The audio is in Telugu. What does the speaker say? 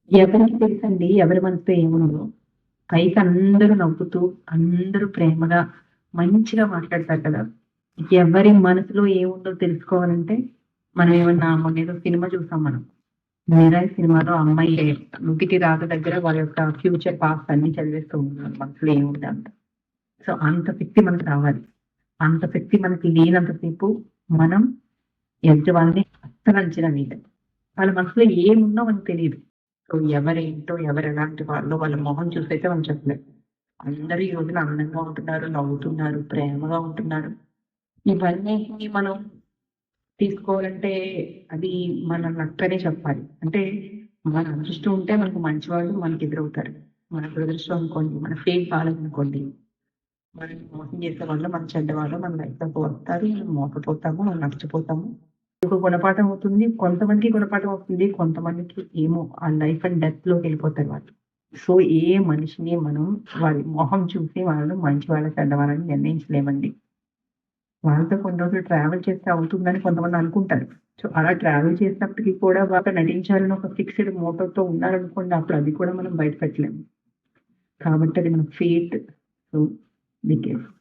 ఎవరికి తెలుసండి ఎవరి మనసులో ఏముందో? పైకి అందరూ నవ్వుతూ, అందరూ ప్రేమగా, మంచిగా మాట్లాడతారు కదా! ఎవరి మనసులో ఏముందో తెలుసుకోవాలంటే, మనం ఏమన్నా మొన్నేదో సినిమా చూసాం మనం. 'మిరాయి' సినిమాలో ఆ అమ్మాయి నుదిటి రాత దగ్గర వాళ్ళ యొక్క ఫ్యూచర్, పాస్ట్ అన్నీ చదివేస్తూ ఉంటుంది. మనసులో ఏముంది అంత. సో, అంత శక్తి మనకు రావాలి. అంత శక్తి మనకి లేనంత సేపు మనం ఎదుటి వాళ్ళని అస్సలు అంచనా వేయలేం. వాళ్ళ మనసులో ఏముందో మనకు తెలీదు. సో, ఎవరేంటో, ఎవరెలాంటి వాళ్ళో వాళ్ళ మొహం చూసైతే మనం చెప్పలేం. అందరూ ఈ రోజున అందంగా ఉంటున్నారు, నవ్వుతున్నారు, ప్రేమగా ఉంటున్నారు. ఇవన్నిటిని మనం తీసుకోవాలంటే అది మన లక్ అనే చెప్పాలి. అంటే మన అదృష్టం ఉంటే మనకు మంచి వాళ్ళు మనకు ఎదురవుతారు. మన దురదృష్టం అనుకోండి, మన ఫేట్ బాలేదనుకోండి, మనల్ని మోసం చేసేవాళ్ళు మన చెడ్డవాళ్ళు మన లైఫ్‌లోకి వస్తారు. మనం మోసపోతాము, మనం నష్టపోతాము. ఒక గుణపాఠం అవుతుంది. కొంతమందికి గుణపాఠం అవుతుంది. కొంతమందికి ఏమో ఆ లైఫ్ అండ్ డెత్‌లోకెళ్ళిపోతారు వాళ్ళు. సో, ఏ మనిషిని మనం వారి మొహం చూసి వాళ్ళని మంచివాళ్ళా, చెడ్డవాళ్ళని నిర్ణయించలేమండి. వాళ్ళతో కొన్ని రోజులు ట్రావెల్ చేస్తే అవుతుందని కొంతమంది అనుకుంటారు. సో, అలా ట్రావెల్ చేసినప్పటికి కూడా వాళ్ళు నటించాలని ఒక ఫిక్స్‌డ్ మోటోతో ఉన్నారనుకోండి, అప్పుడు అది కూడా మనం బయట పెట్టలేము. కాబట్టి అది మన ఫేట్. So, be careful.